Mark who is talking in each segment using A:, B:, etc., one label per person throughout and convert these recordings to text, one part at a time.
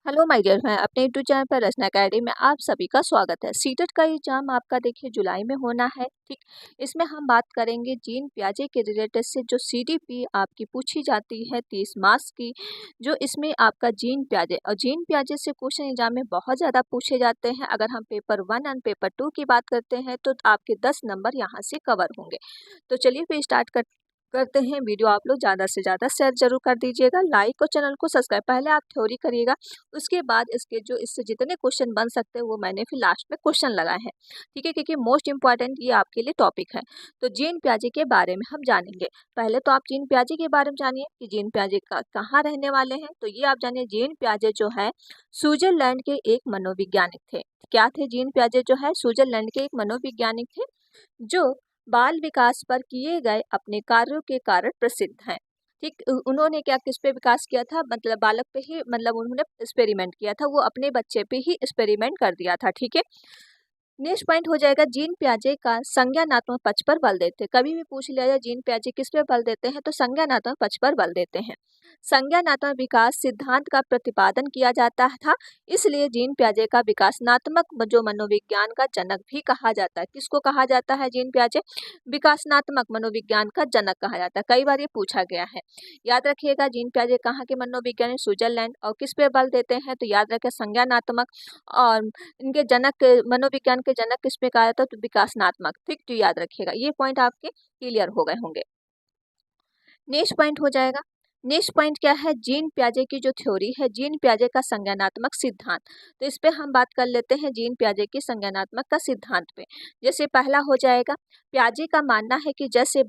A: Hello my dear friend, अपने YouTube channel पर रचना academy में आप सभी का स्वागत है। सीटेट का एग्जाम आपका देखिए जुलाई में होना है। ठीक, इसमें हम बात करेंगे जीन पियाजे के रिलेटेड से जो सीडीपी आपकी पूछी जाती है 30 मार्क्स की, जो इसमें आपका जीन पियाजे और जीन पियाजे से क्वेश्चन एग्जाम में बहुत ज़्यादा पूछे जाते हैं। अगर हम पेपर 1 और पेपर 2 की बात करते हैं तो आपके 10 नंबर यहाँ से कवर होंगे। तो चलिए फिर स्टार्ट करते हैं। वीडियो आप लोग ज़्यादा से ज़्यादा शेयर जरूर कर दीजिएगा, लाइक और चैनल को सब्सक्राइब। पहले आप थ्योरी करिएगा, उसके बाद इसके जो इससे जितने क्वेश्चन बन सकते हैं वो मैंने फिर लास्ट में क्वेश्चन लगाए हैं। ठीक है, क्योंकि मोस्ट इंपॉर्टेंट ये आपके लिए टॉपिक है। तो जीन पियाजे के बारे में हम जानेंगे। पहले तो आप जीन पियाजे के बारे में जानिए कि जीन पियाजे का कहाँ रहने वाले हैं। तो ये आप जानिए, जीन पियाजे जो है स्विट्जरलैंड के एक मनोवैज्ञानिक थे। क्या थे जीन पियाजे? जो है स्विट्जरलैंड के एक मनोवैज्ञानिक थे जो बाल विकास पर किए गए अपने कार्यों के कारण प्रसिद्ध हैं। ठीक, उन्होंने क्या किस पे विकास किया था? मतलब बालक पे ही, मतलब उन्होंने एक्सपेरिमेंट किया था, वो अपने बच्चे पे ही एक्सपेरिमेंट कर दिया था। ठीक है, नेक्स्ट पॉइंट हो जाएगा जीन पियाजे का संज्ञानात्मक पक्ष पर बल देते। कभी भी पूछ लिया जाए जीन पियाजे किस पे बल देते हैं, तो संज्ञानात्मक पक्ष पर बल देते हैं। संज्ञानात्मक विकास सिद्धांत का प्रतिपादन किया जाता था, इसलिए जीन पियाजे का विकासनात्मक जो मनोविज्ञान का जनक भी कहा जाता है। किसको कहा जाता है? जीन पियाजे विकासनात्मक मनोविज्ञान का जनक कहा जाता है। कई बार ये पूछा गया है, याद रखिएगा। जीन पियाजे कहाँ के मनोविज्ञानी? स्विट्जरलैंड। और किस पे बल देते हैं? तो याद रखें संज्ञानात्मक। और इनके जनक, मनोविज्ञान के जनक किस पे कहा जाता है? तो विकासनात्मक। ठीक, तो याद रखिएगा। ये पॉइंट आपके क्लियर हो गए होंगे। नेक्स्ट पॉइंट हो जाएगा, नेक्स्ट पॉइंट क्या है? जीन पियाजे की जो थ्योरी है, जीन पियाजे का संज्ञानात्मक सिद्धांत। तो इस पे हम बात कर लेते हैं जीन पियाजे की संज्ञानात्मक का सिद्धांत पे। जैसे पहला हो जाएगा, पियाजे का मानना है कि जैसे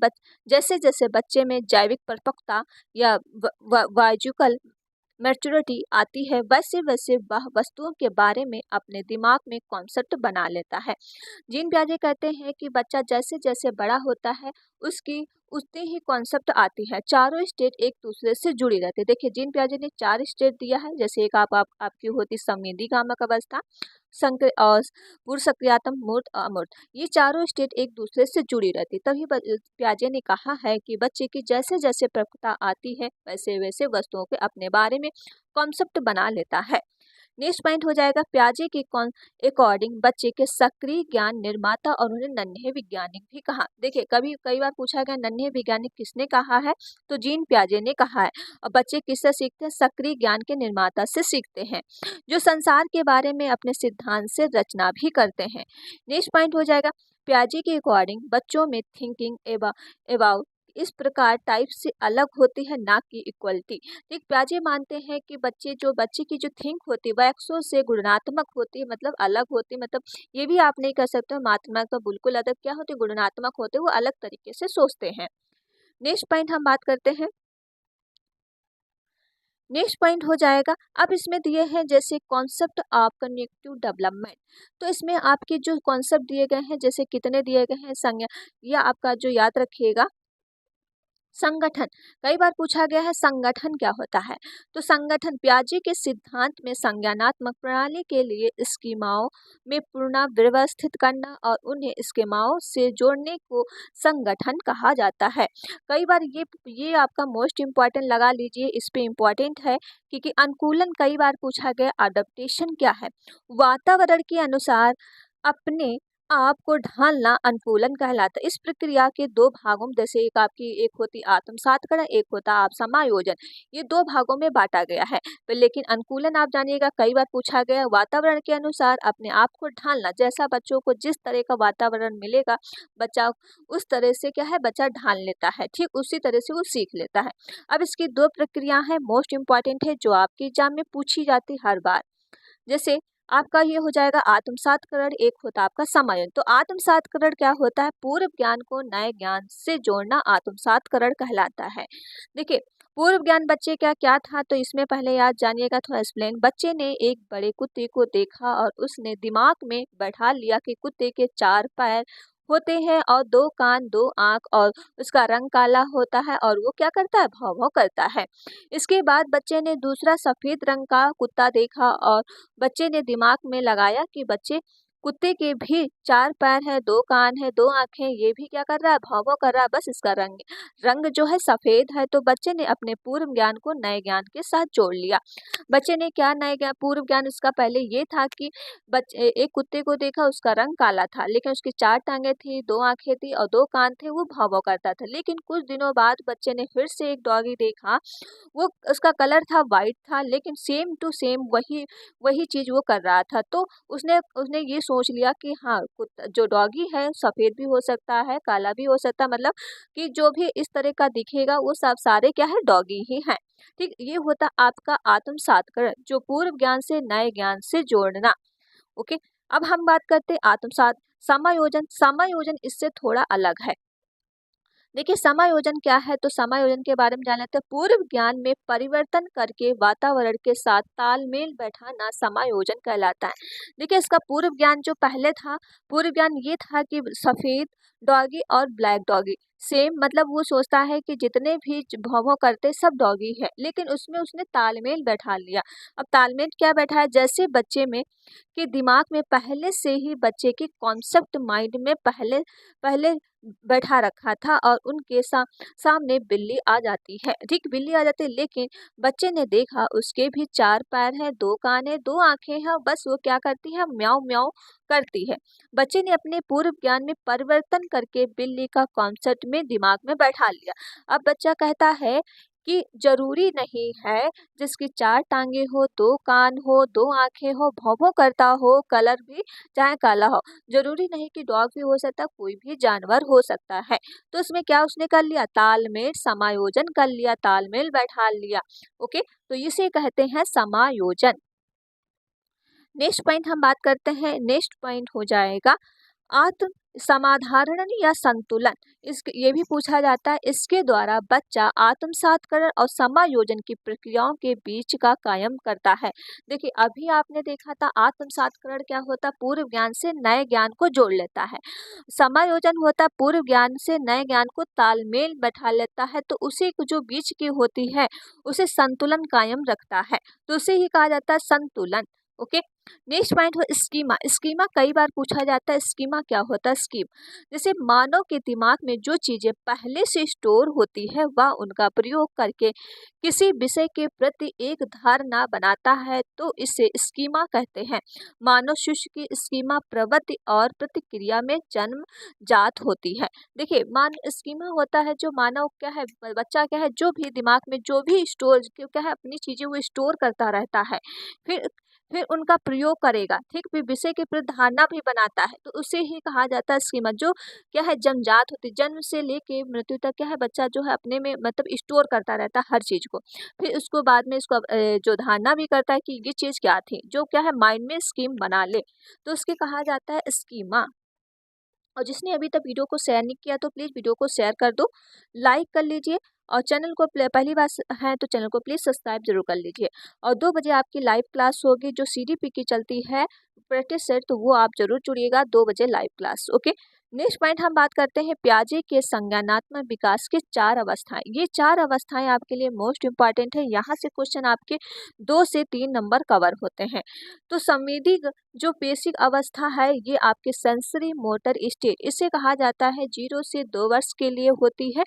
A: जैसे बच्चे में जैविक परिपक्वता या बायोलॉजिकल मैच्योरिटी आती है, वैसे वैसे वह वस्तुओं के बारे में अपने दिमाग में कॉन्सेप्ट बना लेता है। जीन पियाजे कहते हैं कि बच्चा जैसे जैसे बड़ा होता है उसकी उतनी ही कॉन्सेप्ट आती है। चारों स्टेट एक दूसरे से जुड़ी रहती है। देखिए, जीन पियाजे ने 4 स्टेट दिया है। जैसे एक आपकी होती संवेदी कामक अवस्था, संक्र और पूर्व सक्रियात्मक, मूर्त और अमूर्त। ये चारों स्टेट एक दूसरे से जुड़ी रहती। तभी पियाजे ने कहा है कि बच्चे की जैसे जैसे प्रकृति आती है वैसे वैसे वस्तुओं के अपने बारे में कॉन्सेप्ट बना लेता है। नेक्स्ट पॉइंट हो जाएगा, पियाजे के अकॉर्डिंग बच्चे के सक्रिय ज्ञान निर्माता और उन्हें नन्हे वैज्ञानिक भी कहा। देखिए, कई बार पूछा गया नन्हे वैज्ञानिक किसने कहा है, तो जीन पियाजे ने कहा है। और बच्चे किससे सीखते हैं? सक्रिय ज्ञान के निर्माता से सीखते हैं, जो संसार के बारे में अपने सिद्धांत से रचना भी करते हैं। नेक्स्ट पॉइंट हो जाएगा, पियाजे के अकॉर्डिंग बच्चों में थिंकिंग एबाउट इस प्रकार टाइप से अलग होती है, ना कि इक्वलिटी। ठीक, पियाजे मानते हैं कि बच्चे की जो थिंक होती है वह एक्सों से गुणात्मक होती है, मतलब अलग होती है। मतलब ये भी आप नहीं कर सकते हो मात्रा तो बिल्कुल अलग, क्या होते हैं? गुणात्मक होते हैं, वो अलग तरीके से सोचते हैं। नेक्स्ट पॉइंट हम बात करते हैं, नेक्स्ट पॉइंट हो जाएगा, अब इसमें दिए हैं जैसे कॉन्सेप्ट ऑफ कॉग्निटिव डेवलपमेंट। तो इसमें आपके जो कॉन्सेप्ट दिए गए हैं, जैसे कितने दिए गए हैं संज्ञा, या आपका जो याद रखिएगा संगठन। कई बार पूछा गया है संगठन क्या होता है। तो संगठन पियाजे के सिद्धांत में संज्ञानात्मक प्रणाली के लिए स्कीमाओं में पुनर्व्यवस्थित करना और उन्हें स्कीमाओं से जोड़ने को संगठन कहा जाता है। कई बार ये आपका मोस्ट इम्पॉर्टेंट लगा लीजिए, इस पे इम्पॉर्टेंट है क्योंकि अनुकूलन कई बार पूछा गया। अडप्टेशन क्या है? वातावरण के अनुसार अपने आपको ढालना अनुकूलन कहलाता है। इस प्रक्रिया के 2 भागों में, जैसे एक होती आत्मसातकरण, एक होता आप समायोजन, ये 2 भागों में बांटा गया है। तो लेकिन अनुकूलन आप जानिएगा कई बार पूछा गया, वातावरण के अनुसार अपने आप को ढालना। जैसा बच्चों को जिस तरह का वातावरण मिलेगा, बच्चा उस तरह से क्या है, बच्चा ढाल लेता है। ठीक, उसी तरह से वो सीख लेता है। अब इसकी 2 प्रक्रिया है, मोस्ट इंपॉर्टेंट है, जो आपके एग्जाम में पूछी जाती हर बार। जैसे आपका ये हो जाएगा आत्मसातकरण, एक होता है आपका समायन। तो आत्मसातकरण क्या होता है? पूर्व ज्ञान को नए ज्ञान से जोड़ना आत्मसातकरण कहलाता है। देखिए, पूर्व ज्ञान बच्चे क्या क्या था, तो इसमें पहले याद जानिएगा, थोड़ा एक्सप्लेन। बच्चे ने एक बड़े कुत्ते को देखा और उसने दिमाग में बैठा लिया कि कुत्ते के 4 पैर होते हैं और 2 कान, 2 आंख, और उसका रंग काला होता है और वो क्या करता है? भौं भौं करता है। इसके बाद बच्चे ने दूसरा सफेद रंग का कुत्ता देखा और बच्चे ने दिमाग में लगाया कि बच्चे कुत्ते के भी 4 पैर है, 2 कान है, 2 आँखें, ये भी क्या कर रहा है, भौं-भौं कर रहा है, बस इसका रंग रंग जो है सफ़ेद है। तो बच्चे ने अपने पूर्व ज्ञान को नए ज्ञान के साथ जोड़ लिया। बच्चे ने क्या नए ज्ञान पूर्व ज्ञान इसका पहले ये था कि एक कुत्ते को देखा, उसका रंग काला था, लेकिन उसकी 4 टाँगें थी, 2 आँखें थी और 2 कान थे, वो भौं-भौं करता था। लेकिन कुछ दिनों बाद बच्चे ने फिर से एक डॉगी देखा, वो उसका कलर था व्हाइट था, लेकिन सेम टू सेम वही वही चीज़ वो कर रहा था। तो उसने उसने ये सोच लिया कि हाँ, जो डॉगी है सफ़ेद भी हो सकता है, काला भी हो सकता है, मतलब कि जो भी इस तरह का दिखेगा वो सब सारे क्या है, डॉगी ही हैं। ठीक, ये होता आपका आत्मसातकरण, जो पूर्व ज्ञान से नए ज्ञान से जोड़ना। ओके, अब हम बात करते हैं आत्मसात समायोजन। समायोजन इससे थोड़ा अलग है। देखिए समायोजन क्या है, तो समायोजन के बारे में जान लेते हैं। पूर्व ज्ञान में परिवर्तन करके वातावरण के साथ तालमेल बैठाना समायोजन कहलाता है। देखिए इसका पूर्व ज्ञान जो पहले था, पूर्व ज्ञान ये था कि सफ़ेद डॉगी और ब्लैक डॉगी सेम, मतलब वो सोचता है कि जितने भी भौं-भौं करते सब डॉगी है, लेकिन उसमें उसने तालमेल बैठा लिया। अब तालमेल क्या बैठाया, जैसे बच्चे में के दिमाग में पहले से ही बच्चे के कॉन्सेप्ट माइंड में पहले पहले बैठा रखा था और उनके सामने बिल्ली आ जाती है। ठीक, बिल्ली आ जाती है, लेकिन बच्चे ने देखा उसके भी 4 पैर हैं, 2 कान हैं, 2 आँखें हैं और बस वो क्या करती है, म्याऊँ म्याऊँ करती है। बच्चे ने अपने पूर्व ज्ञान में परिवर्तन करके बिल्ली का कॉन्सेप्ट में दिमाग में बैठा लिया। अब बच्चा कहता है कि ज़रूरी नहीं है जिसकी 4 टाँगें हो, 2 कान हो, 2 आँखें हो, भौं-भौं करता हो, कलर भी चाहे काला हो। ज़रूरी नहीं कि डॉग भी हो सकता है, कोई भी जानवर हो सकता है। तो इसमें क्या उसने कर लिया, तालमेल समायोजन कर लिया, तालमेल बैठा लिया। ओके, तो इसे कहते हैं समायोजन। नेक्स्ट पॉइंट हम बात करते हैं, नेक्स्ट पॉइंट हो जाएगा आत्म समाधारण या संतुलन। ये भी पूछा जाता है, इसके द्वारा बच्चा आत्मसातकरण और समायोजन की प्रक्रियाओं के बीच का कायम करता है। देखिए अभी आपने देखा था आत्मसातकरण क्या होता है, पूर्व ज्ञान से नए ज्ञान को जोड़ लेता है। समायोजन होता है पूर्व ज्ञान से नए ज्ञान को तालमेल बैठा लेता है, तो उसी को जो बीच की होती है उसे संतुलन कायम रखता है, तो उसे ही कहा जाता है संतुलन। ओके, नेक्स्ट पॉइंट हो स्कीमा। स्कीमा कई बार पूछा जाता है, स्कीमा क्या होता है, स्कीम जैसे मानव के दिमाग में जो चीजें पहले से स्टोर होती है वह उनका प्रयोग करके किसी विषय के प्रति एक धारणा बनाता है, तो इसे स्कीमा कहते हैं। मानव शिशु की स्कीमा प्रवृत्ति और प्रतिक्रिया में जन्म जात होती है। देखिए स्कीमा होता है जो मानव क्या है, बच्चा क्या है, जो भी दिमाग में जो भी स्टोर क्या है अपनी चीजें वो स्टोर करता रहता है, फिर उनका प्रयोग करेगा। ठीक, फिर विषय के प्रति धारणा भी बनाता है, तो उसे ही कहा जाता है स्कीमा। जो क्या है जन्मजात होती, जन्म से लेके मृत्यु तक क्या है बच्चा जो है अपने में मतलब स्टोर करता रहता है हर चीज को, फिर उसको बाद में इसको जो धारणा भी करता है कि ये चीज क्या थी, जो क्या है माइंड में स्कीम बना ले, तो उसके कहा जाता है स्कीमा। और जिसने अभी तक वीडियो को शेयर नहीं किया तो प्लीज़ वीडियो को शेयर कर दो, लाइक कर लीजिए और चैनल को पहली बार है तो चैनल को प्लीज़ सब्सक्राइब जरूर कर लीजिए। और 2 बजे आपकी लाइव क्लास होगी जो सीडीपी की चलती है प्रैक्टिस सेट, तो वो आप जरूर जुड़िएगा 2 बजे live class. Okay, next point हम बात करते हैं पियाजे के संज्ञानात्मक विकास के 4 अवस्थाएं। ये 4 अवस्थाएं आपके लिए मोस्ट इंपॉर्टेंट है, यहाँ से क्वेश्चन आपके 2 से 3 नंबर कवर होते हैं। तो संवेदी जो बेसिक अवस्था है ये आपके सेंसरी मोटर स्टेट, इसे कहा जाता है 0 से 2 वर्ष के लिए होती है।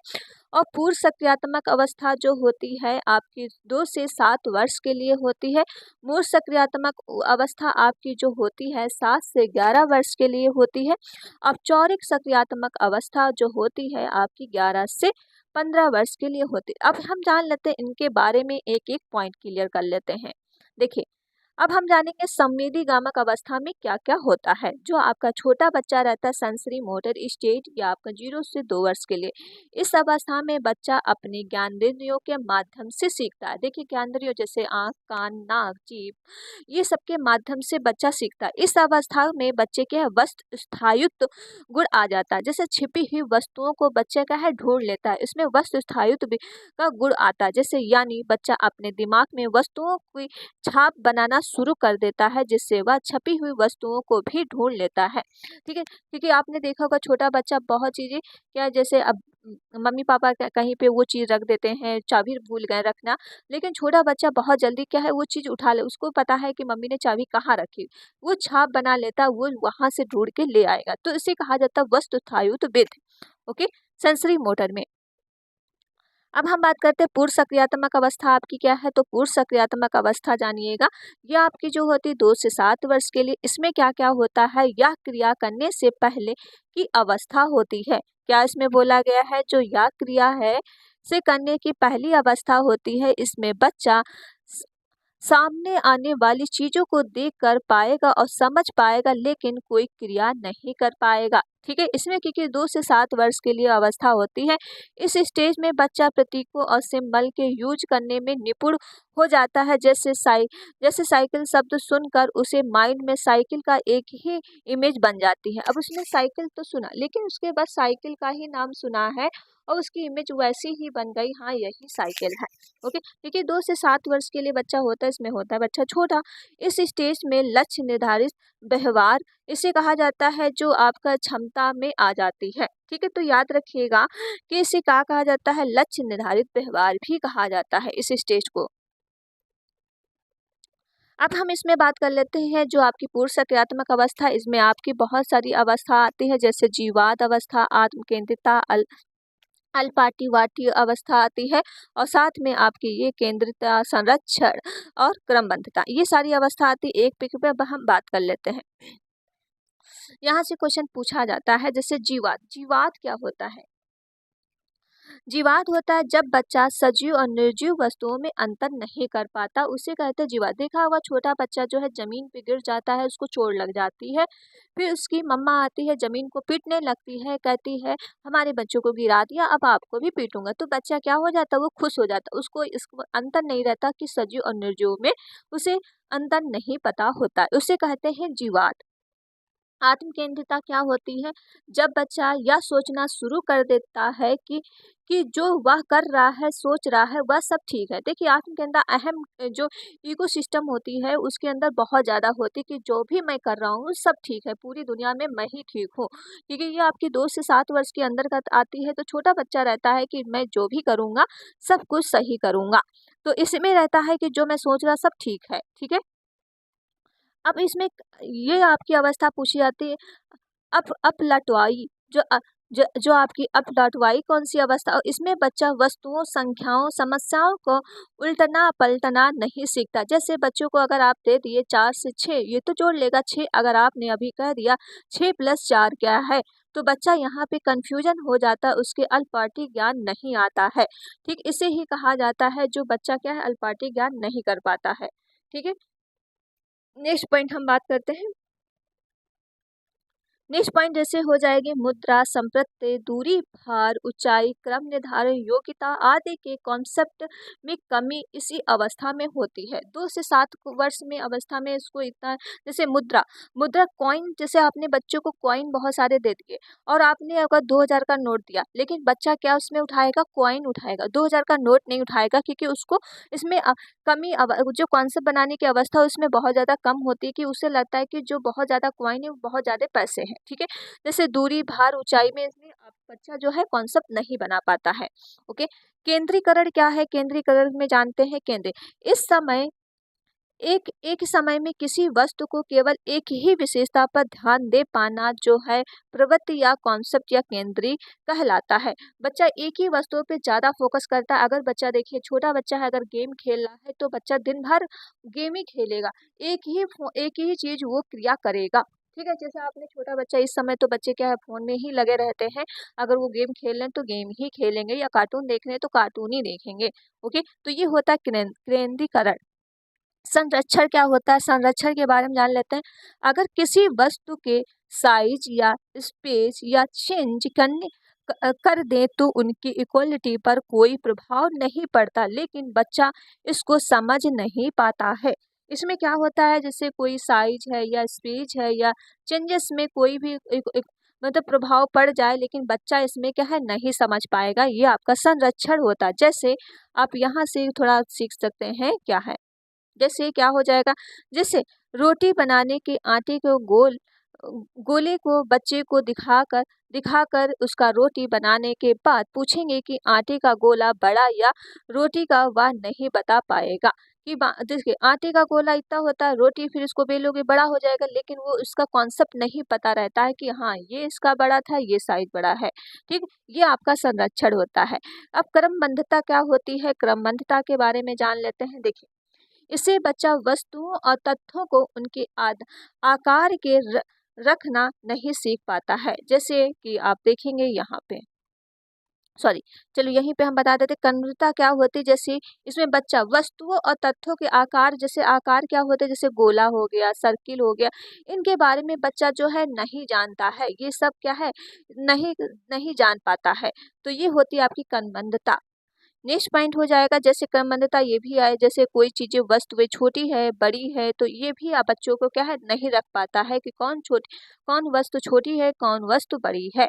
A: और पूर्व सक्रियात्मक अवस्था जो होती है आपकी 2 से 7 वर्ष के लिए होती है। मूर्त सक्रियात्मक अवस्था आपकी जो होती है 7 से 11 वर्ष के लिए होती है। औपचारिक सक्रियात्मक अवस्था जो होती है आपकी 11 से 15 वर्ष के लिए होती है। अब हम जान लेते हैं इनके बारे में, एक एक पॉइंट क्लियर कर लेते हैं। देखिए अब हम जानेंगे संवेदीगामक अवस्था में क्या क्या होता है। जो आपका छोटा बच्चा रहता है सेंसरी मोटर स्टेज या आपका 0 से 2 वर्ष के लिए, इस अवस्था में बच्चा अपने ज्ञानेंद्रियों के माध्यम से सीखता है। देखिए ज्ञानेंद्रियों जैसे आँख, कान, नाक, जीभ, ये सब के माध्यम से बच्चा सीखता है। इस अवस्था में बच्चे के वस्तु स्थायित्व गुण आ जाता है, जैसे छिपी हुई वस्तुओं को बच्चे का है ढूंढ लेता है, इसमें वस्तु स्थायित्व का गुण आता है। जैसे यानी बच्चा अपने दिमाग में वस्तुओं की छाप बनाना शुरू कर देता है, जिससे वह छपी हुई वस्तुओं को भी ढूंढ लेता है। ठीक है, क्योंकि आपने देखा होगा छोटा बच्चा बहुत चीज़ें क्या, जैसे अब मम्मी पापा कहीं पे वो चीज़ रख देते हैं, चाबी भूल गए रखना, लेकिन छोटा बच्चा बहुत जल्दी क्या है वो चीज़ उठा ले, उसको पता है कि मम्मी ने चाबी कहाँ रखी, वो छाप बना लेता, वो वहां से ढूंढ के ले आएगा। तो इसे कहा जाता है वस्तुस्थायुत्वविद। ओके, सेंसरी मोटर में। अब हम बात करते हैं पूर्व सक्रियात्मक अवस्था आपकी क्या है, तो पूर्व सक्रियात्मक अवस्था जानिएगा, ये आपकी जो होती है 2 से 7 वर्ष के लिए। इसमें क्या क्या होता है, यह क्रिया करने से पहले की अवस्था होती है। क्या इसमें बोला गया है, जो यह क्रिया है से करने की पहली अवस्था होती है, इसमें बच्चा सामने आने वाली चीजों को देख कर पाएगा और समझ पाएगा, लेकिन कोई क्रिया नहीं कर पाएगा। ठीक है, इसमें क्योंकि 2 से 7 वर्ष के लिए अवस्था होती है, इस स्टेज में बच्चा प्रतीकों और सिंबल के यूज करने में निपुण हो जाता है। जैसे साइकिल शब्द सुनकर उसे माइंड में साइकिल का एक ही इमेज बन जाती है। अब उसने साइकिल तो सुना, लेकिन उसके बाद साइकिल का ही नाम सुना है और उसकी इमेज वैसी ही बन गई, हाँ यही साइकिल है। ओके, क्योंकि 2 से 7 वर्ष के लिए बच्चा होता है, इसमें होता है बच्चा छोटा। इस स्टेज में लक्ष्य निर्धारित व्यवहार इसे कहा जाता है, जो आपका क्षमता में आ जाती है। ठीक है, तो याद रखिएगा कि इसे क्या कहा जाता है, लक्ष्य निर्धारित व्यवहार भी कहा जाता है इस स्टेज को। अब हम इसमें बात कर लेते हैं जो आपकी पूर्व सक्रियात्मक अवस्था, इसमें आपकी बहुत सारी अवस्था आती है, जैसे जीवाद अवस्था, आत्म केंद्रितता, अल्पाटीवाटी अवस्था आती है, और साथ में आपकी ये केंद्रितता, संरक्षण और क्रमबद्धता, ये सारी अवस्था आती है। एक पिक पे अब हम बात कर लेते हैं। यहाँ से क्वेश्चन पूछा जाता है, जैसे जीवाद, जीवाद क्या होता है? जीवाद होता है जब बच्चा सजीव और निर्जीव वस्तुओं में अंतर नहीं कर पाता, उसे कहते हैं जीवाद। देखा होगा छोटा बच्चा जो है जमीन पे गिर जाता है, उसको चोट लग जाती है, फिर उसकी मम्मा आती है, जमीन को पीटने लगती है, कहती है हमारे बच्चों को गिरा दिया, अब आपको भी पीटूंगा। तो बच्चा क्या हो जाता है, वो खुश हो जाता है, उसको इसको अंतर नहीं रहता कि सजीव और निर्जीव में, उसे अंतर नहीं पता होता है, उसे कहते हैं जीवाद। आत्म केंद्रितता क्या होती है, जब बच्चा यह सोचना शुरू कर देता है कि जो वह कर रहा है, सोच रहा है, वह सब ठीक है। देखिए आत्म केंद्रितता अहम जो इको सिस्टम होती है उसके अंदर बहुत ज़्यादा होती है कि जो भी मैं कर रहा हूँ सब ठीक है, पूरी दुनिया में मैं ही ठीक हूँ, क्योंकि ये आपकी 2 से 7 वर्ष के अंदर का आती है। तो छोटा बच्चा रहता है कि मैं जो भी करूँगा सब कुछ सही करूँगा, तो इसमें रहता है कि जो मैं सोच रहा सब ठीक है। ठीक है, अब इसमें ये आपकी अवस्था पूछी जाती है, अपलटवाई, जो आपकी अपलटवाई कौन सी अवस्था, और इसमें बच्चा वस्तुओं, संख्याओं, समस्याओं को उल्टना पलटना नहीं सीखता। जैसे बच्चों को अगर आप दे दिए 4 से 6, ये तो जोड़ लेगा 6, अगर आपने अभी कह दिया 6 + 4 क्या है, तो बच्चा यहाँ पे कंफ्यूजन हो जाता है, उसके अल्पाटी ज्ञान नहीं आता है। ठीक, इसे ही कहा जाता है जो बच्चा क्या है, अल्पाटी ज्ञान नहीं कर पाता है। ठीक है, नेक्स्ट पॉइंट हम बात करते हैं। नेक्स्ट पॉइंट जैसे हो जाएगी मुद्रा, संप्रत्य, दूरी, भार, ऊंचाई, क्रम निर्धारण, योग्यता आदि के कॉन्सेप्ट में कमी इसी अवस्था में होती है। 2 से 7 वर्ष में अवस्था में इसको इतना, जैसे मुद्रा, मुद्रा कॉइन, जैसे आपने बच्चों को कॉइन बहुत सारे दे दिए और आपने अगर 2000 का नोट दिया, लेकिन बच्चा क्या उसमें उठाएगा, कॉइन उठाएगा, 2000 का नोट नहीं उठाएगा, क्योंकि उसको इसमें कमी जो कॉन्सेप्ट बनाने की अवस्था उसमें बहुत ज़्यादा कम होती है, कि उसे लगता है कि जो बहुत ज़्यादा कॉइन है वो बहुत ज़्यादा पैसे हैं। ठीक है, जैसे दूरी, भार, ऊंचाई में इसमें आप बच्चा जो है कॉन्सेप्ट नहीं बना पाता है। ओके, केंद्रीकरण क्या है, केंद्रीकरण में जानते हैं केंद्र, इस समय एक एक समय में किसी वस्तु को केवल एक ही विशेषता पर ध्यान दे पाना जो है प्रवृत्ति या कॉन्सेप्ट या केंद्रीय कहलाता है। बच्चा एक ही वस्तु पे ज़्यादा फोकस करता है। अगर बच्चा देखिए छोटा बच्चा है, अगर गेम खेल रहा है तो बच्चा दिन भर गेम ही खेलेगा, एक ही चीज़ वो क्रिया करेगा। ठीक है, जैसे आपने छोटा बच्चा, इस समय तो बच्चे क्या है फ़ोन में ही लगे रहते हैं, अगर वो गेम खेल रहे हैं तो गेम ही खेलेंगे, या कार्टून देख रहे हैं तो कार्टून ही देखेंगे। ओके, तो ये होता है केंद्रीकरण। संरक्षण क्या होता है, संरक्षण के बारे में जान लेते हैं। अगर किसी वस्तु के साइज या स्पेस या चेंज कर दे तो उनकी इक्वलिटी पर कोई प्रभाव नहीं पड़ता, लेकिन बच्चा इसको समझ नहीं पाता है। इसमें क्या होता है, जैसे कोई साइज है या स्पेस है या चेंजेस में कोई भी मतलब प्रभाव पड़ जाए, लेकिन बच्चा इसमें क्या है नहीं समझ पाएगा, ये आपका संरक्षण होता है। जैसे आप यहाँ से थोड़ा सीख सकते हैं क्या है, जैसे क्या हो जाएगा, जैसे रोटी बनाने के आटे को गोले को बच्चे को दिखाकर उसका रोटी बनाने के बाद पूछेंगे कि आटे का गोला बड़ा या रोटी का, वह नहीं बता पाएगा कि देखिए आटे का गोला इतना होता है, रोटी फिर इसको बेलोगे बड़ा हो जाएगा, लेकिन वो इसका कॉन्सेप्ट नहीं पता रहता है कि हाँ ये इसका बड़ा था, ये साइज बड़ा है। ठीक, ये आपका संरक्षण होता है। अब क्रमबद्धता क्या होती है, क्रमबद्धता के बारे में जान लेते हैं। देखिए, इससे बच्चा वस्तुओं और तथ्यों को उनके आकार के रखना नहीं सीख पाता है। जैसे कि आप देखेंगे यहाँ पे, सॉरी चलो यहीं पे हम बता देते क्रमबद्धता क्या होती है। जैसे इसमें बच्चा वस्तुओं और तथ्यों के आकार, जैसे आकार क्या होते हैं, जैसे गोला हो गया, सर्किल हो गया, इनके बारे में बच्चा जो है नहीं जानता है, ये सब क्या है नहीं नहीं जान पाता है। तो ये होती है आपकी क्रमबद्धता। नेक्स्ट पॉइंट हो जाएगा, जैसे क्रमबद्धता ये भी आए, जैसे कोई चीजें वस्तुएं छोटी है बड़ी है, तो ये भी आप बच्चों को क्या है नहीं रख पाता है कि कौन वस्तु छोटी है, कौन वस्तु बड़ी है।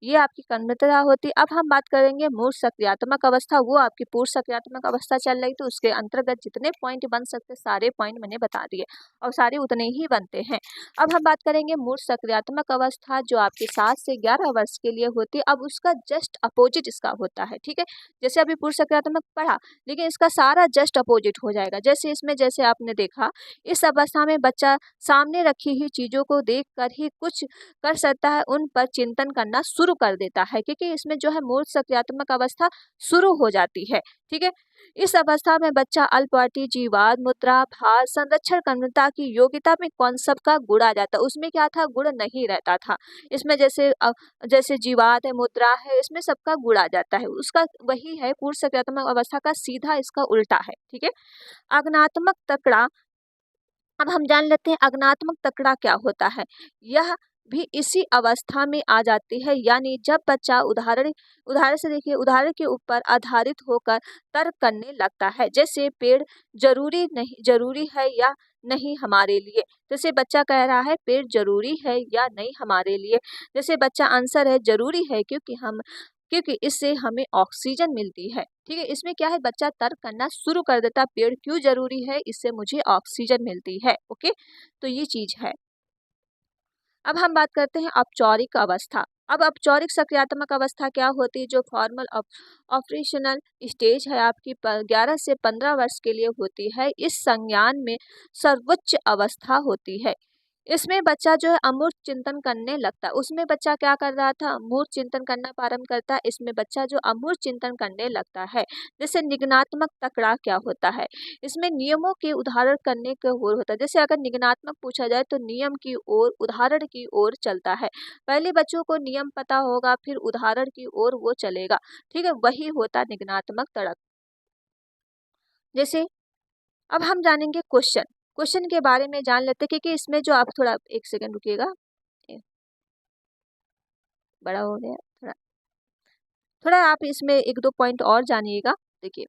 A: ये आपकी क्रमबद्धता होती है। अब हम बात करेंगे मूर्त सक्रियात्मक अवस्था, वो आपकी पूर्व सक्रियात्मक अवस्था चल रही, तो उसके अंतर्गत जितने पॉइंट बन सकते सारे पॉइंट मैंने बता दिए और सारे उतने ही बनते हैं। अब हम बात करेंगे मूर्त सक्रियात्मक अवस्था, जो आपके 7 से 11 वर्ष के लिए होती है। अब उसका जस्ट अपोजिट इसका होता है। ठीक है, जैसे अभी पूर्व सक्रियात्मक पढ़ा, लेकिन इसका सारा जस्ट अपोजिट हो जाएगा। जैसे इसमें जैसे आपने देखा, इस अवस्था में बच्चा सामने रखी हुई चीजों को देख कर ही कुछ कर सकता है, उन पर चिंतन करना शुरू कर देता है, क्योंकि इसमें जो है मूर्त सक्रियात्मक अवस्था शुरू हो जाती है। ठीक है, इस अवस्था में बच्चा अल्पावधि जीवाद, मुद्रा, भार, संरक्षण क्रमबद्धता की योग्यता में कॉन्सेप्ट का गुण आ जाता है। उसमें क्या था, गुण नहीं रहता था। इसमें जैसे जीवाद है, मुद्रा है, इसमें सबका गुण आ जाता है। उसका वही है पूर्व सक्रियात्मक अवस्था का सीधा इसका उल्टा है। ठीक है, आज्ञात्मक तकड़ा। अब हम जान लेते हैं आज्ञात्मक तकड़ा क्या होता है। यह भी इसी अवस्था में आ जाती है, यानी जब बच्चा उदाहरण से देखिए, उदाहरण के ऊपर आधारित होकर तर्क करने लगता है। जैसे पेड़ जरूरी है या नहीं हमारे लिए, जैसे बच्चा कह रहा है पेड़ जरूरी है या नहीं हमारे लिए। जैसे बच्चा आंसर है जरूरी है, क्योंकि इससे हमें ऑक्सीजन मिलती है। ठीक है, इसमें क्या है, बच्चा तर्क करना शुरू कर देता, पेड़ क्यों जरूरी है, इससे मुझे ऑक्सीजन मिलती है। ओके, तो ये चीज है। अब हम बात करते हैं औपचारिक अवस्था। अब औपचारिक सक्रियात्मक अवस्था क्या होती है, जो फॉर्मल ऑपरेशनल स्टेज है आपकी 11 से 15 वर्ष के लिए होती है। इस संज्ञान में सर्वोच्च अवस्था होती है। इसमें बच्चा जो है अमूर्त चिंतन करने लगता है। उसमें बच्चा क्या कर रहा था, अमूर्त चिंतन करना प्रारंभ करता है। इसमें बच्चा जो अमूर्त चिंतन करने लगता है। जैसे निगनात्मक तकड़ा क्या होता है, इसमें नियमों के उदाहरण करने की ओर होता है। जैसे अगर निगनात्मक पूछा जाए तो नियम की ओर, उदाहरण की ओर चलता है। पहले बच्चों को नियम पता होगा, फिर उदाहरण की ओर वो चलेगा। ठीक है, वही होता निगनात्मक तड़क। जैसे अब हम जानेंगे क्वेश्चन के बारे में जान लेते हैं, क्योंकि इसमें जो आप थोड़ा एक सेकंड रुकिएगा, बड़ा हो गया थोड़ा थोड़ा आप इसमें एक दो पॉइंट और जानिएगा। देखिए,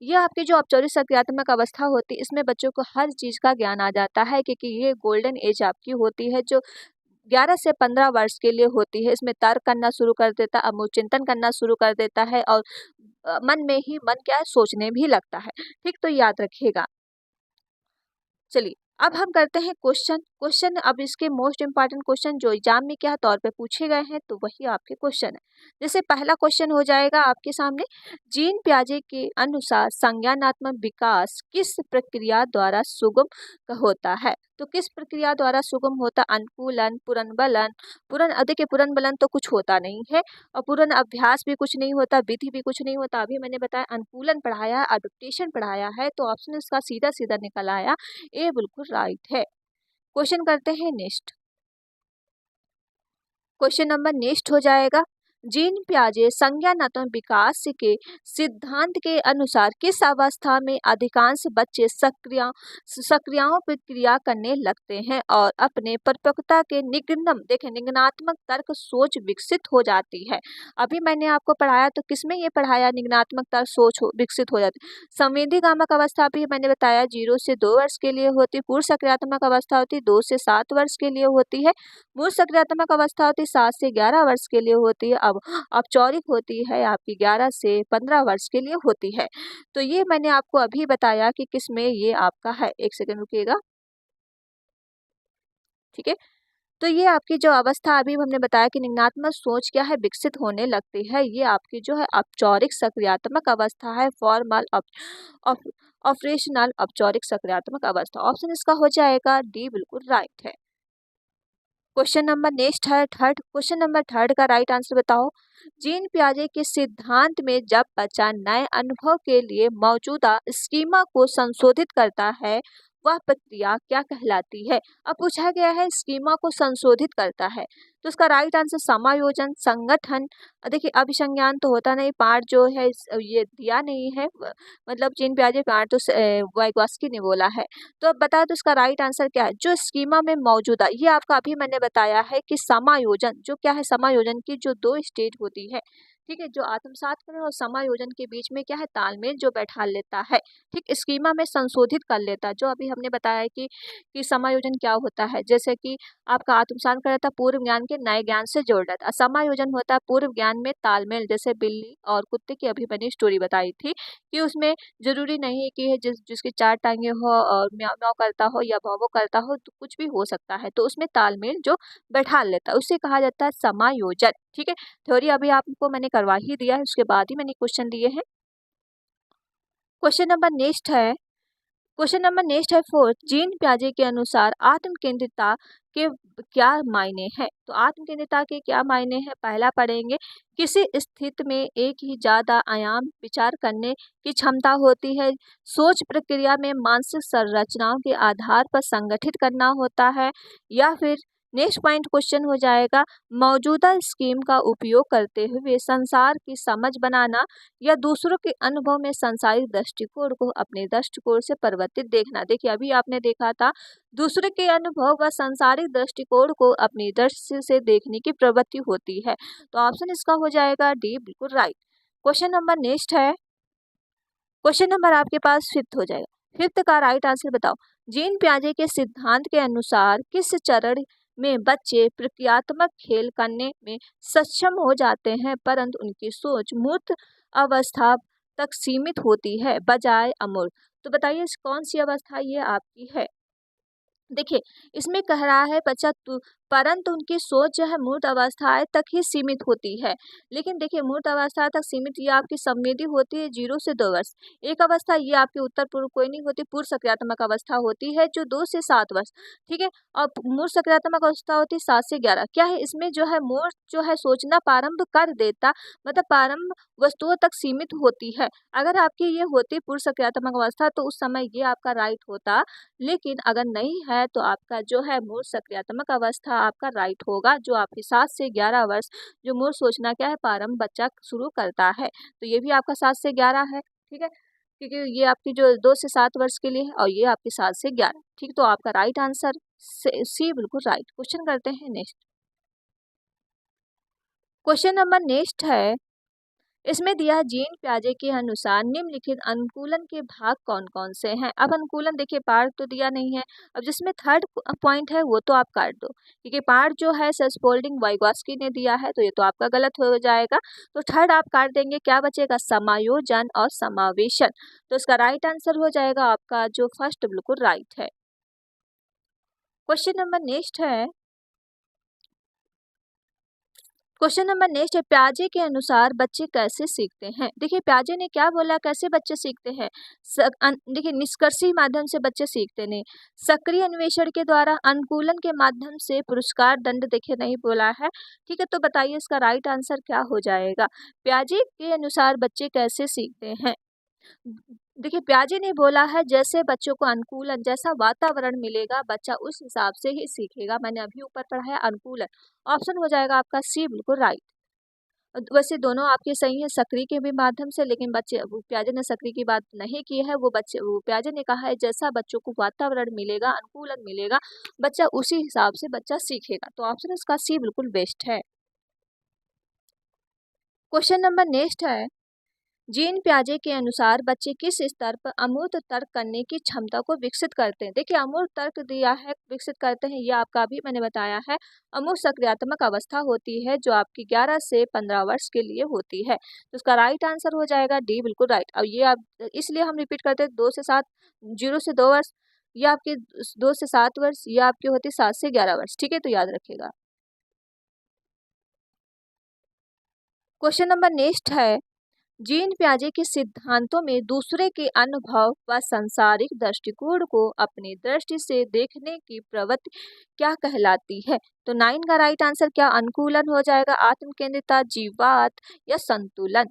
A: ये आपकी जो औपचारिक सक्रियात्मक अवस्था होती है, इसमें बच्चों को हर चीज का ज्ञान आ जाता है, क्योंकि ये गोल्डन एज आपकी होती है, जो 11 से 15 वर्ष के लिए होती है। इसमें तर्क करना शुरू कर देता है, अमूर्त करना शुरू कर देता है, और मन में ही मन क्या है सोचने भी लगता है। ठीक, तो याद रखिएगा। चलिए, अब हम करते हैं क्वेश्चन। अब इसके मोस्ट इंपॉर्टेंट क्वेश्चन जो एग्जाम में क्या तौर पे पूछे गए हैं, तो वही आपके क्वेश्चन है। जैसे पहला क्वेश्चन हो जाएगा आपके सामने, जीन पियाजे के अनुसार संज्ञानात्मक विकास किस प्रक्रिया द्वारा सुगम होता है। तो किस प्रक्रिया द्वारा सुगम होता, अनुकूलन, पुनर्बलन तो कुछ होता नहीं है, और पूर्ण अभ्यास भी कुछ नहीं होता, विधि भी कुछ नहीं होता। अभी मैंने बताया अनुकूलन पढ़ाया, अडोप्टेशन पढ़ाया है, तो ऑप्शन इसका सीधा सीधा निकल आया, ए बिल्कुल राइट है। क्वेश्चन करते हैं नेक्स्ट। क्वेश्चन नंबर नेक्स्ट हो जाएगा, जीन पियाजे संज्ञानात्मक विकास के सिद्धांत के अनुसार किस अवस्था में अधिकांश बच्चे सक्रियाओं पर क्रिया करने लगते हैं और अपने परिपक्वता के निगनात्मक तर्क सोच विकसित हो जाती है। अभी मैंने आपको पढ़ाया, तो किसमें ये पढ़ाया, निगनात्मक तर्क सोच विकसित हो जाती है। संवेदीगामक अवस्था भी मैंने बताया 0 से 2 वर्ष के लिए होती। पूर्व सक्रियात्मक अवस्था होती 2 से 7 वर्ष के लिए होती है। मूर्त सक्रियात्मक अवस्था होती 7 से 11 वर्ष के लिए होती है। औपचारिक होती है आपकी 11 से 15 वर्ष के लिए होती है। तो ये मैंने आपको अभी बताया कि किस में ये आपका है। 1 सेकंड रुकिएगा, ठीक है। तो ये आपकी जो अवस्था अभी हमने बताया कि निम्नात्मक सोच क्या है विकसित होने लगती है, ये आपकी जो है औपचारिक सक्रियात्मक अवस्था है, फॉर्मल ऑपरेशनल औपचारिक सक्रियात्मक अवस्था। ऑप्शन इसका हो जाएगा डी, बिल्कुल राइट है। क्वेश्चन नंबर नेक्स्ट है थर्ड। क्वेश्चन नंबर थर्ड का राइट आंसर बताओ। जीन पियाजे के सिद्धांत में जब बच्चा नए अनुभव के लिए मौजूदा स्कीमा को संशोधित करता है, वह प्रक्रिया क्या कहलाती है? अब पूछा गया है स्कीमा को संशोधित करता है, तो इसका राइट आंसर समायोजन, संगठन। देखिए अभिसंज्ञान तो होता नहीं, पार्ट जो है ये दिया नहीं है, मतलब जीन पियाजे पार्ट तो वाइगॉस्की ने बोला है। तो अब बताओ तो इसका राइट आंसर क्या है? जो स्कीमा में मौजूदा, ये आपका अभी मैंने बताया है कि समायोजन, जो क्या है समायोजन की जो 2 स्टेज होती है, ठीक है, जो आत्मसातकरण और समायोजन के बीच में क्या है तालमेल जो बैठा लेता है, ठीक, स्कीमा में संशोधित कर लेता है। जो अभी हमने बताया है कि समायोजन क्या होता है, जैसे कि आपका आत्मसात करता पूर्व ज्ञान के नए ज्ञान से जोड़ देता। समायोजन होता है पूर्व ज्ञान में तालमेल, जैसे बिल्ली और कुत्ते की अभी मैंने स्टोरी बताई थी कि उसमें जरूरी नहीं है कि जिसकी 4 टांगे हो और म्याऊं म्याऊं करता हो या भौं भौं करता हो, तो कुछ भी हो सकता है, तो उसमें तालमेल जो बैठा लेता है उसे कहा जाता है समायोजन, ठीक है। थ्योरी अभी आपको मैंने करवा ही दिया है, उसके बाद ही मैंने क्वेश्चन दिए हैं। क्वेश्चन नंबर नेक्स्ट है। क्वेश्चन नंबर नेक्स्ट है फोर्थ। जीन पियाजे के अनुसार आत्म केंद्रितता के क्या मायने हैं? तो आत्म केंद्रितता के क्या मायने हैं? पहला पढ़ेंगे, किसी स्थिति में एक ही ज्यादा आयाम विचार करने की क्षमता होती है, सोच प्रक्रिया में मानसिक संरचनाओं के आधार पर संगठित करना होता है, या फिर नेक्स्ट पॉइंट क्वेश्चन हो जाएगा, मौजूदा स्कीम का उपयोग करते हुए संसार की समझ बनाना, या दूसरों के अनुभव में सांसारिक दृष्टिकोण को अपने दृष्टिकोण से परिवर्तित देखना। देखिए अभी आपने देखा था दूसरे के अनुभव व सांसारिक दृष्टिकोण को अपनी दृष्टि से देखने की प्रवृत्ति होती है, तो ऑप्शन इसका हो जाएगा डी, बिल्कुल राइट। क्वेश्चन नंबर नेक्स्ट है। क्वेश्चन नंबर आपके पास फिफ्थ हो जाएगा। फिफ्थ का राइट आंसर बताओ। जीन पियाजे के सिद्धांत के अनुसार किस चरण में बच्चे प्रक्रियात्मक खेल करने में सक्षम हो जाते हैं, परंतु उनकी सोच मूर्त अवस्था तक सीमित होती है बजाय अमूर्त? तो बताइए कौन सी अवस्था ये आपकी है? देखिए इसमें कह रहा है बच्चा परंतु उनकी सोच जो है मूर्त अवस्थाएं तक ही सीमित होती है। लेकिन देखिए मूर्त अवस्था तक सीमित ये आपकी संवेदी होती है 0 से 2 वर्ष। एक अवस्था ये आपकी उत्तर पूर्व कोई नहीं होती, पूर्व सक्रियात्मक अवस्था होती है जो 2 से 7 वर्ष, ठीक है। और मूर्त सक्रियात्मक अवस्था होती है 7 से 11। क्या है इसमें जो है मूर्त जो है सोचना प्रारंभ कर देता, मतलब प्रारंभ वस्तुओं तक सीमित होती है। अगर आपकी ये होती पूर्व सक्रियात्मक अवस्था तो उस समय ये आपका राइट होता, लेकिन अगर नहीं है तो आपका जो है मूल सक्रियात्मक अवस्था आपका राइट होगा, जो आपके 7 से 11 वर्ष जो मूल सोचना क्या है प्रारंभ बच्चा शुरू करता है। तो ये भी आपका 7 से 11 है, ठीक है, क्योंकि ये आपकी जो 2 से 7 वर्ष के लिए है और ये आपकी 7 से 11, ठीक। तो आपका राइट आंसर सी, बिल्कुल राइट। क्वेश्चन करते हैं नेक्स्ट। क्वेश्चन नंबर नेक्स्ट है। इसमें दिया है जीन पियाजे के अनुसार निम्नलिखित अनुकूलन के भाग कौन कौन से हैं? अब अनुकूलन देखिए पार्ट तो दिया नहीं है, अब जिसमें थर्ड पॉइंट है वो तो आप काट दो, क्योंकि पार्ट जो है सेस्पोल्डिंग वाइगॉस्की ने दिया है तो ये तो आपका गलत हो जाएगा। तो थर्ड आप काट देंगे, क्या बचेगा? समायोजन और समावेशन। तो इसका राइट आंसर हो जाएगा आपका जो फर्स्ट, बिल्कुल राइट है। क्वेश्चन नंबर नेक्स्ट है। क्वेश्चन नंबर नेक्स्ट है, पियाजे के अनुसार बच्चे कैसे सीखते हैं? देखिए पियाजे ने क्या बोला, कैसे बच्चे सीखते हैं? देखिए निष्कर्षी माध्यम से बच्चे सीखते नहीं, सक्रिय अन्वेषण के द्वारा, अनुकूलन के माध्यम से, पुरस्कार दंड देखिए नहीं बोला है, ठीक है। तो बताइए इसका राइट आंसर क्या हो जाएगा? पियाजे के अनुसार बच्चे कैसे सीखते हैं? देखिए पियाजे ने बोला है जैसे बच्चों को अनुकूलन, जैसा वातावरण मिलेगा बच्चा उस हिसाब से ही सीखेगा। मैंने अभी ऊपर पढ़ा है अनुकूलन, ऑप्शन हो जाएगा आपका सी, बिल्कुल राइट। वैसे दोनों आपके सही है सक्रिय के भी माध्यम से, लेकिन बच्चे प्याजे ने सक्रिय की बात नहीं की है, वो प्याजे ने कहा है जैसा बच्चों को वातावरण मिलेगा, अनुकूलन मिलेगा, बच्चा उसी हिसाब से बच्चा सीखेगा। तो ऑप्शन इसका सी बिल्कुल बेस्ट है। क्वेश्चन नंबर नेक्स्ट है। जीन पियाजे के अनुसार बच्चे किस स्तर पर अमूर्त तर्क करने की क्षमता को विकसित करते हैं। देखिए, अमूर्त तर्क दिया है विकसित करते हैं, ये आपका अभी मैंने बताया है। अमूर्त सक्रियात्मक अवस्था होती है जो आपकी 11 से 15 वर्ष के लिए होती है। तो उसका राइट आंसर हो जाएगा डी, बिल्कुल राइट। अब ये आप इसलिए हम रिपीट करते हैं 2 से 7, 0 से 2 वर्ष, ये आपके 2 से 7 वर्ष, ये आपकी होती है 7 से 11 वर्ष। ठीक है, तो याद रखिएगा। क्वेश्चन नंबर नेक्स्ट है, जीन पियाजे के सिद्धांतों में दूसरे के अनुभव व सांसारिक दृष्टिकोण को अपनी दृष्टि से देखने की प्रवृत्ति क्या कहलाती है। तो 9 का राइट आंसर क्या अनुकूलन हो जाएगा, आत्मकेंद्रिता, जीवात या संतुलन।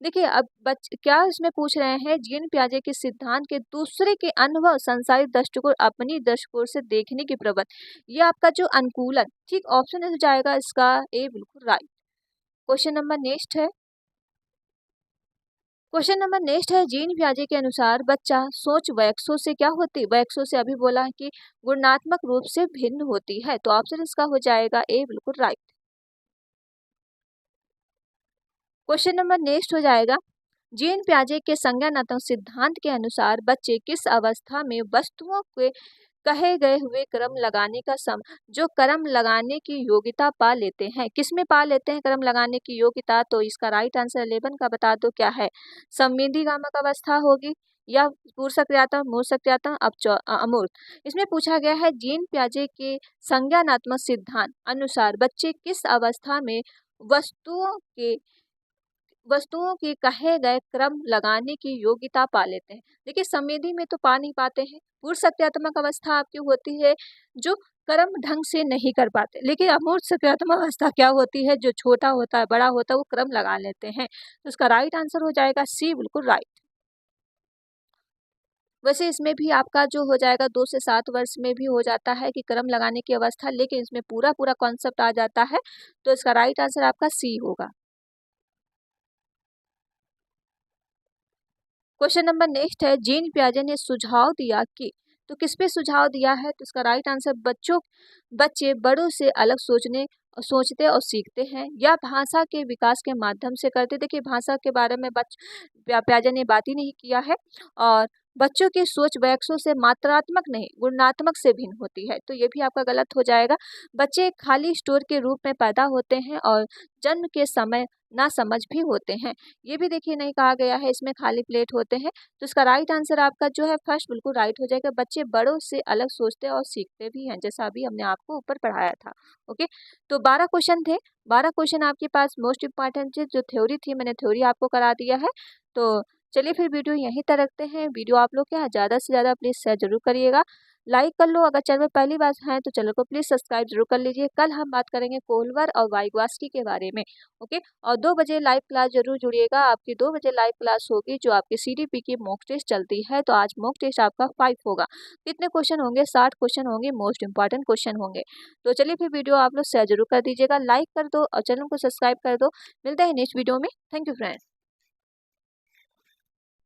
A: देखिए, अब क्या इसमें पूछ रहे हैं, जीन पियाजे के सिद्धांत के दूसरे के अनुभव सांसारिक दृष्टिकोण अपनी दृष्टिकोण से देखने की प्रवृत्ति, ये आपका जो अनुकूलन, ठीक, ऑप्शन हो जाएगा इसका ए, बिल्कुल राइट। क्वेश्चन नंबर नेक्स्ट है, क्वेश्चन नंबर नेक्स्ट है, जीन पियाजे के अनुसार बच्चा सोच वयस्कों से क्या होती है, वयस्कों से अभी बोला है कि गुणात्मक रूप से भिन्न होती है। तो ऑप्शन इसका हो जाएगा ए, बिल्कुल राइट। क्वेश्चन नंबर नेक्स्ट हो जाएगा, जीन पियाजे के संज्ञानात्मक सिद्धांत के अनुसार बच्चे किस अवस्था में वस्तुओं के कहे गए हुए क्रम लगाने का जो क्रम लगाने की योग्यता पा लेते हैं, किसमें पा लेते हैं क्रम लगाने की योग्यता। तो इसका राइट आंसर 11 का बता दो क्या है, संवेदीगामक अवस्था होगी या पूर्व सक्रियता, मूर्त सक्रियता, अमूर्त। इसमें पूछा गया है, जीन पियाजे के संज्ञानात्मक सिद्धांत अनुसार बच्चे किस अवस्था में वस्तुओं के कहे गए क्रम लगाने की योग्यता पा लेते हैं। देखिए, संवेदी में तो पा नहीं पाते हैं। पूर्व सक्रियात्मक अवस्था आपकी होती है जो क्रम ढंग से नहीं कर पाते, लेकिन अमूर्त सक्रियात्मक अवस्था क्या होती है, जो छोटा होता है, बड़ा होता है, वो क्रम लगा लेते हैं। तो उसका राइट आंसर हो जाएगा सी, बिल्कुल राइट। वैसे इसमें भी आपका जो हो जाएगा 2 से 7 वर्ष में भी हो जाता है कि क्रम लगाने की अवस्था, लेकिन इसमें पूरा पूरा कॉन्सेप्ट आ जाता है। तो इसका राइट आंसर आपका सी होगा। क्वेश्चन नंबर नेक्स्ट है, जीन पियाजे ने सुझाव दिया कि, तो किस पे सुझाव दिया है। तो इसका राइट आंसर बच्चे बड़ों से अलग सोचते और सीखते हैं या भाषा के विकास के माध्यम से करते। देखिए, भाषा के बारे में पियाजे ने बात ही नहीं किया है। और बच्चों की सोच वयस्कों से मात्रात्मक नहीं गुणात्मक से भिन्न होती है। तो ये भी आपका गलत हो जाएगा। बच्चे खाली स्टोर के रूप में पैदा होते हैं और जन्म के समय ना समझ भी होते हैं। ये भी देखिए नहीं कहा गया है इसमें खाली प्लेट होते हैं। तो इसका राइट आंसर आपका जो है फर्स्ट बिल्कुल राइट हो जाएगा। बच्चे बड़ों से अलग सोचते और सीखते भी हैं, जैसा अभी हमने आपको ऊपर पढ़ाया था। ओके, तो 12 क्वेश्चन थे। 12 क्वेश्चन आपके पास मोस्ट इंपॉर्टेंट जो थ्योरी थी, मैंने थ्योरी आपको करा दिया है। तो चलिए फिर वीडियो यहीं तक रखते हैं। वीडियो आप लोग क्या ज़्यादा से ज़्यादा प्लीज़ शेयर जरूर करिएगा, लाइक कर लो। अगर चैनल में पहली बार हैं तो चैनल को प्लीज़ सब्सक्राइब जरूर कर लीजिए। कल हम बात करेंगे कोलवर और वाइगवास्की के बारे में। ओके, और 2 बजे लाइव क्लास जरूर जुड़िएगा। आपकी 2 बजे लाइव क्लास होगी जो आपकी सीडीपी की मॉक टेस्ट चलती है। तो आज मॉक टेस्ट आपका 5 होगा। कितने क्वेश्चन होंगे, 60 क्वेश्चन होंगे, मोस्ट इंपॉर्टेंट क्वेश्चन होंगे। तो चलिए फिर वीडियो आप लोग शेयर जरूर कर दीजिएगा, लाइक कर दो और चैनल को सब्सक्राइब कर दो। मिलते हैं नेक्स्ट वीडियो में। Thank you friends.